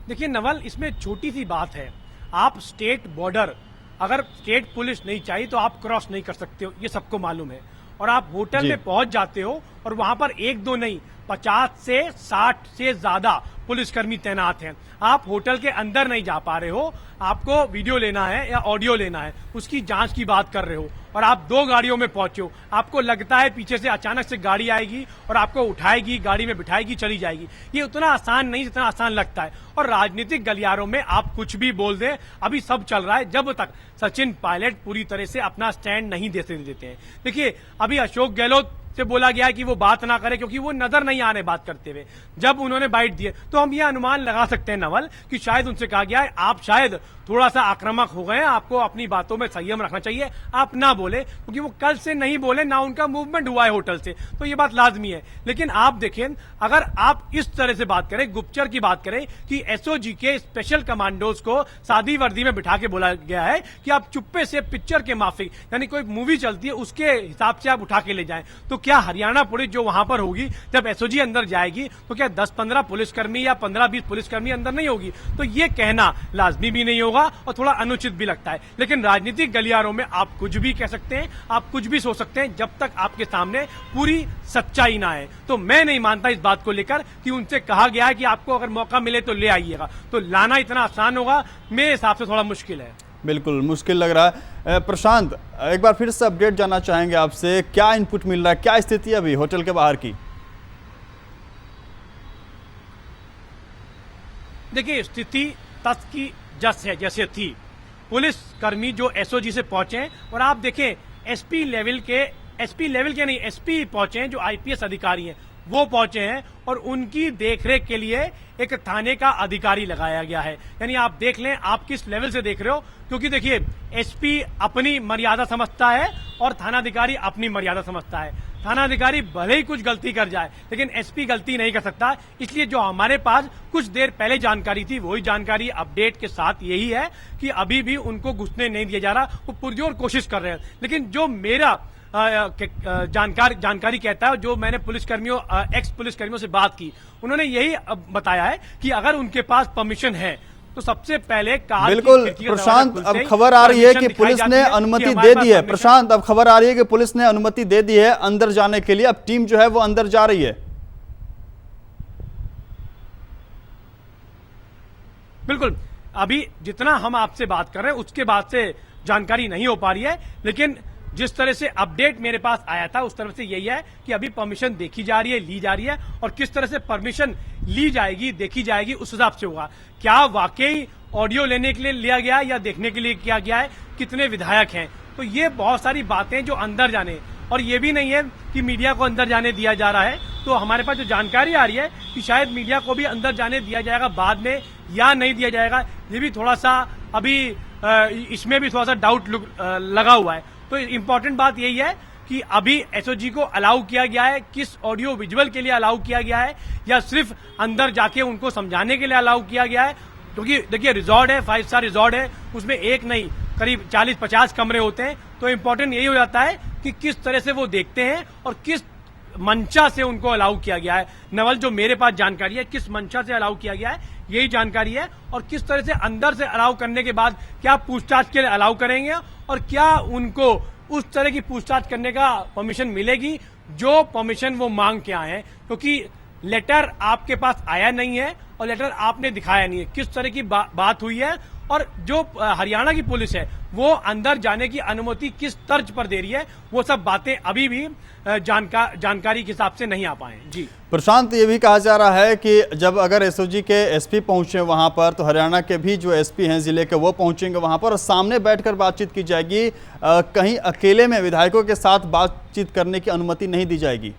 देखिए नवल, इसमें छोटी सी बात है, आप स्टेट बॉर्डर, अगर स्टेट पुलिस नहीं चाहिए तो आप क्रॉस नहीं कर सकते हो, ये सबको मालूम है। और आप होटल में पहुंच जाते हो और वहां पर 1-2 नहीं, 50 से 60 से ज्यादा पुलिसकर्मी तैनात हैं। आप होटल के अंदर नहीं जा पा रहे हो, आपको वीडियो लेना है या ऑडियो लेना है, उसकी जांच की बात कर रहे हो और आप 2 गाड़ियों में पहुंचे हो, आपको लगता है पीछे से अचानक से गाड़ी आएगी और आपको उठाएगी, गाड़ी में बिठाएगी, चली जाएगी। ये उतना आसान नहीं जितना आसान लगता है। और राजनीतिक गलियारों में आप कुछ भी बोल दें, अभी सब चल रहा है जब तक सचिन पायलट पूरी तरह से अपना स्टैंड नहीं देते हैं। देखिए, अभी अशोक गहलोत से बोला गया है कि वो बात ना करे क्योंकि वो नजर नहीं आ रहे बात करते हुए। जब उन्होंने बाइट दिए तो हम ये अनुमान लगा सकते हैं नवल कि शायद उनसे कहा गया है आप शायद थोड़ा सा आक्रामक हो गए हैं, आपको अपनी बातों में संयम रखना चाहिए, आप ना बोले, क्योंकि वो कल से नहीं बोले, ना उनका मूवमेंट हुआ है होटल से, तो ये बात लाजमी है। लेकिन आप देखें, अगर आप इस तरह से बात करें, गुप्तचर की बात करें कि एसओजी के स्पेशल कमांडोज को सादी वर्दी में बिठा के बोला गया है कि आप चुप्पे से पिक्चर के माफिक, यानी कोई मूवी चलती है उसके हिसाब से आप उठा के ले जाएं, तो क्या हरियाणा पुलिस जो वहां पर होगी, जब एसओजी अंदर जाएगी तो क्या 10-15 पुलिसकर्मी या 15-20 पुलिसकर्मी अंदर नहीं होगी? तो ये कहना लाजमी भी नहीं होगा और थोड़ा अनुचित भी लगता है। लेकिन राजनीतिक गलियारों में आप कुछ भी कह सकते हैं, आप कुछ भी सोच सकते हैं, जब तक आपके सामने पूरी सच्चाई ना है। तो मैं नहीं मानता इस बात को लेकर कि उनसे कहा गया है कि आपको अगर मौका मिले तो ले आइएगा, तो लाना इतना आसान होगा, मेरे हिसाब से थोड़ा मुश्किल है। बिल्कुल मुश्किल लग रहा है। प्रशांत, एक बार फिर से अपडेट जानना चाहेंगे आपसे, क्या इनपुट मिल रहा है, क्या स्थिति है अभी होटल के बाहर की? देखिए, स्थिति तस की जस है जैसे थी। पुलिस कर्मी जो एसओजी से पहुंचे हैं, और आप देखें एसपी लेवल के नहीं, एसपी पहुंचे हैं, जो आईपीएस अधिकारी हैं वो पहुंचे हैं, और उनकी देखरेख के लिए एक थाने का अधिकारी लगाया गया है। यानी आप देख लें आप किस लेवल से देख रहे हो, क्योंकि देखिए एसपी अपनी मर्यादा समझता है और थानाधिकारी अपनी मर्यादा समझता है। थानाधिकारी भले ही कुछ गलती कर जाए, लेकिन एसपी गलती नहीं कर सकता। इसलिए जो हमारे पास कुछ देर पहले जानकारी थी, वही जानकारी अपडेट के साथ यही है कि अभी भी उनको घुसने नहीं दिया जा रहा, वो पुरजोर कोशिश कर रहे हैं। लेकिन जो मेरा जानकारी कहता है, जो मैंने पुलिसकर्मियों, एक्स पुलिसकर्मियों से बात की, उन्होंने यही बताया है कि अगर उनके पास परमिशन है तो सबसे पहले कार बिल्कुल प्रशांत, अब खबर आ रही है कि पुलिस ने अनुमति दे दी है। प्रशांत, अब खबर आ रही है कि पुलिस ने अनुमति दे दी है अंदर जाने के लिए, अब टीम जो है वो अंदर जा रही है। बिल्कुल, अभी जितना हम आपसे बात कर रहे हैं उसके बाद से जानकारी नहीं हो पा रही है, लेकिन जिस तरह से अपडेट मेरे पास आया था उस तरफ से यही है कि अभी परमिशन देखी जा रही है, ली जा रही है, और किस तरह से परमिशन ली जाएगी, देखी जाएगी, उस हिसाब से होगा। क्या वाकई ऑडियो लेने के लिए लिया गया है या देखने के लिए किया गया है, कितने विधायक हैं, तो ये बहुत सारी बातें जो अंदर जाने, और ये भी नहीं है कि मीडिया को अंदर जाने दिया जा रहा है। तो हमारे पास जो जानकारी आ रही है कि शायद मीडिया को भी अंदर जाने दिया जाएगा बाद में या नहीं दिया जाएगा, ये भी थोड़ा सा अभी इसमें भी थोड़ा सा डाउट लगा हुआ है। तो इम्पोर्टेंट बात यही है कि अभी एसओजी को अलाउ किया गया है, किस ऑडियो विजुअल के लिए अलाउ किया गया है, या सिर्फ अंदर जाके उनको समझाने के लिए अलाउ किया गया है। क्योंकि देखिए रिजॉर्ट है, 5 स्टार रिजॉर्ट है, उसमें एक नहीं करीब 40-50 कमरे होते हैं। तो इम्पोर्टेंट यही हो जाता है कि किस तरह से वो देखते हैं और किस मंशा से उनको अलाउ किया गया है। नवल, जो मेरे पास जानकारी है, किस मंशा से अलाउ किया गया है यही जानकारी है, और किस तरह से अंदर से अलाउ करने के बाद क्या पूछताछ के लिए अलाउ करेंगे, और क्या उनको उस तरह की पूछताछ करने का परमिशन मिलेगी जो परमिशन वो मांग के आए हैं। क्योंकि लेटर आपके पास आया नहीं है और लेटर आपने दिखाया नहीं है, किस तरह की बात हुई है, और जो हरियाणा की पुलिस है वो अंदर जाने की अनुमति किस तर्ज पर दे रही है, वो सब बातें अभी भी जानकारी के हिसाब से नहीं आ पाए। जी प्रशांत, ये भी कहा जा रहा है कि जब अगर एसओजी के एसपी पहुंचे वहां पर, तो हरियाणा के भी जो एसपी हैं जिले के, वो पहुंचेंगे वहां पर और सामने बैठकर बातचीत की जाएगी, कहीं अकेले में विधायकों के साथ बातचीत करने की अनुमति नहीं दी जाएगी।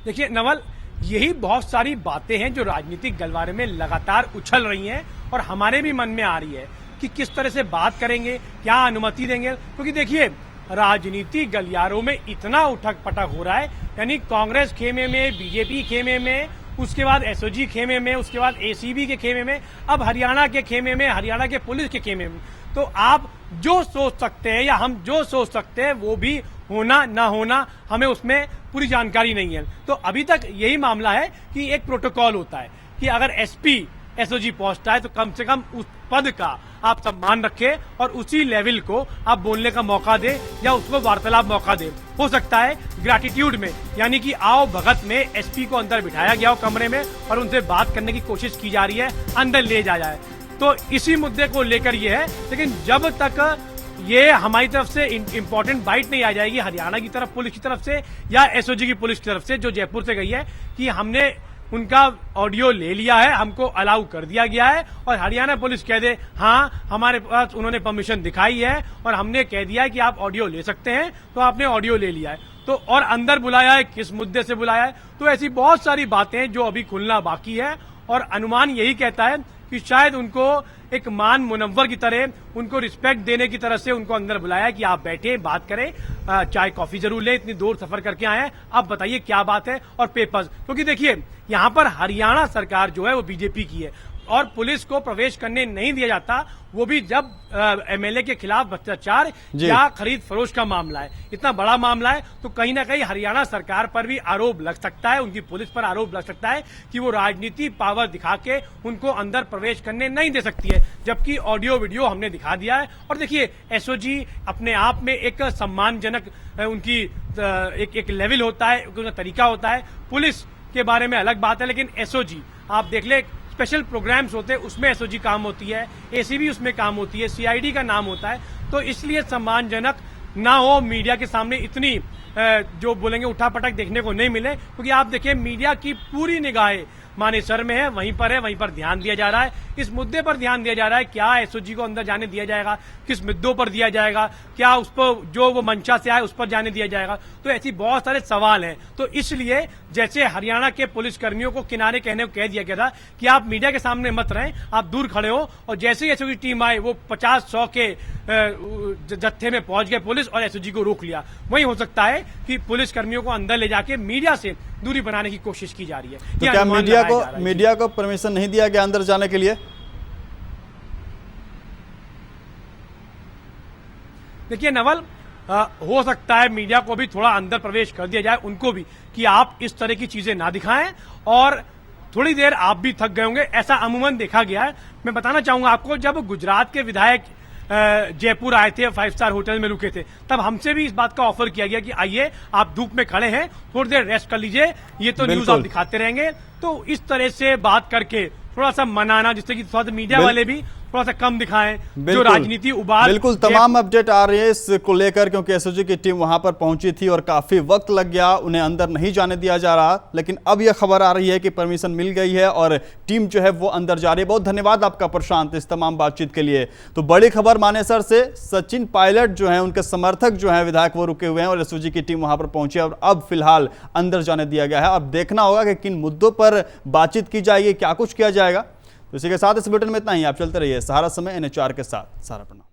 देखिए नवल, यही बहुत सारी बातें हैं जो राजनीतिक गलियारे में लगातार उछल रही हैं, और हमारे भी मन में आ रही है कि किस तरह से बात करेंगे, क्या अनुमति देंगे। क्योंकि देखिए राजनीतिक गलियारों में इतना उठक पटक हो रहा है, यानी कांग्रेस खेमे में, बीजेपी खेमे में, उसके बाद एसओजी खेमे में, उसके बाद एसीबी के खेमे में, अब हरियाणा के खेमे में, हरियाणा के पुलिस के खेमे में। तो आप जो सोच सकते हैं या हम जो सोच सकते हैं वो भी होना ना होना, हमें उसमें पूरी जानकारी नहीं है। तो अभी तक यही मामला है कि एक प्रोटोकॉल होता है कि अगर एसपी एसओजी पहुंचता है तो कम से कम उस पद का आप सम्मान रखें और उसी लेवल को आप बोलने का मौका दे या उसको वार्तालाप मौका दे। हो सकता है ग्रैटिट्यूड में, यानी कि आओ भगत में एसपी को अंदर बिठाया गया हो कमरे में और उनसे बात करने की कोशिश की जा रही है, अंदर ले जाया जाए। तो इसी मुद्दे को लेकर ये है, लेकिन जब तक ये हमारी तरफ से इंपॉर्टेंट बाइट नहीं आ जाएगी हरियाणा की तरफ पुलिस की तरफ से या एसओजी की पुलिस की तरफ से जो जयपुर से गई है कि हमने उनका ऑडियो ले लिया है, हमको अलाउ कर दिया गया है और हरियाणा पुलिस कह दे हाँ हमारे पास उन्होंने परमिशन दिखाई है और हमने कह दिया है कि आप ऑडियो ले सकते हैं, तो आपने ऑडियो ले लिया है। तो और अंदर बुलाया है, किस मुद्दे से बुलाया है, तो ऐसी बहुत सारी बातें जो अभी खुलना बाकी है और अनुमान यही कहता है कि शायद उनको एक मान मुनव्वर की तरह उनको रिस्पेक्ट देने की तरह से उनको अंदर बुलाया है कि आप बैठे बात करें, चाय कॉफी जरूर लें, इतनी दूर सफर करके आए हैं, आप बताइए क्या बात है और पेपर्स, क्योंकि देखिए यहां पर हरियाणा सरकार जो है वो बीजेपी की है और पुलिस को प्रवेश करने नहीं दिया जाता, वो भी जब एमएलए के खिलाफ भ्रष्टाचार या खरीद फरोश का मामला है, इतना बड़ा मामला है, तो कहीं ना कहीं हरियाणा सरकार पर भी आरोप लग सकता है, उनकी पुलिस पर आरोप लग सकता है कि वो राजनीति पावर दिखा के उनको अंदर प्रवेश करने नहीं दे सकती है, जबकि ऑडियो वीडियो हमने दिखा दिया है। और देखिए एसओजी अपने आप में एक सम्मानजनक उनकी एक लेवल होता है, उनका तरीका होता है, पुलिस के बारे में अलग बात है, लेकिन एसओजी आप देख ले स्पेशल प्रोग्राम्स होते हैं उसमें एसओजी काम होती है, एसीबी उसमें काम होती है, सीआईडी का नाम होता है, तो इसलिए सम्मानजनक ना हो मीडिया के सामने इतनी जो बोलेंगे उठापटक देखने को नहीं मिले, क्योंकि आप देखिए मीडिया की पूरी निगाहें मानेसर में है, वहीं पर ध्यान दिया जा रहा है, इस मुद्दे पर ध्यान दिया जा रहा है, क्या एसओजी को अंदर जाने दिया जाएगा, किस मुद्दों पर दिया जाएगा, क्या उस पर जो वो मंशा से आए उस पर जाने दिया जाएगा, तो ऐसी बहुत सारे सवाल हैं। तो इसलिए जैसे हरियाणा के पुलिस कर्मियों को किनारे कहने को कह दिया गया था कि आप मीडिया के सामने मत रहें, आप दूर खड़े हो, और जैसे ही एसओजी टीम आई वो 50-100 के जत्थे में पहुंच गए पुलिस और एसओजी को रोक लिया। वही हो सकता है कि पुलिस कर्मियों को अंदर ले जाके मीडिया से दूरी बनाने की कोशिश की जा रही है। तो क्या मीडिया को परमिशन नहीं दिया गया अंदर जाने के लिए? देखिए नवल, हो सकता है मीडिया को भी थोड़ा अंदर प्रवेश कर दिया जाए, उनको भी, कि आप इस तरह की चीजें ना दिखाएं और थोड़ी देर आप भी थक गए होंगे, ऐसा अमूमन देखा गया है। मैं बताना चाहूंगा आपको, जब गुजरात के विधायक जयपुर आए थे, 5 स्टार होटल में रुके थे, तब हमसे भी इस बात का ऑफर किया गया कि आइए आप धूप में खड़े हैं, थोड़ी देर रेस्ट कर लीजिए, ये तो न्यूज आप दिखाते रहेंगे। तो इस तरह से बात करके थोड़ा सा मनाना, जिससे कि थोड़ा सा मीडिया वाले भी थोड़ा सा कम दिखाएं, जो राजनीति उबाल। बिल्कुल तमाम अपडेट आ रही है इसको लेकर, क्योंकि एसओजी की टीम वहां पर पहुंची थी और काफी वक्त लग गया, उन्हें अंदर नहीं जाने दिया जा रहा, लेकिन अब यह खबर आ रही है कि परमिशन मिल गई है और टीम जो है वो अंदर जा रही है। बहुत धन्यवाद आपका प्रशांत इस तमाम बातचीत के लिए। तो बड़ी खबर मानेसर से, सचिन पायलट जो है उनके समर्थक जो है विधायक वो रुके हुए हैं और एसओजी की टीम वहां पर पहुंची और अब फिलहाल अंदर जाने दिया गया है। अब देखना होगा कि किन मुद्दों पर बातचीत की जाएगी, क्या कुछ किया जाएगा। तो इसी के साथ इस बुलेटिन में इतना ही। आप चलते रहिए सहारा समय NHR के साथ। सहारा प्रणाम।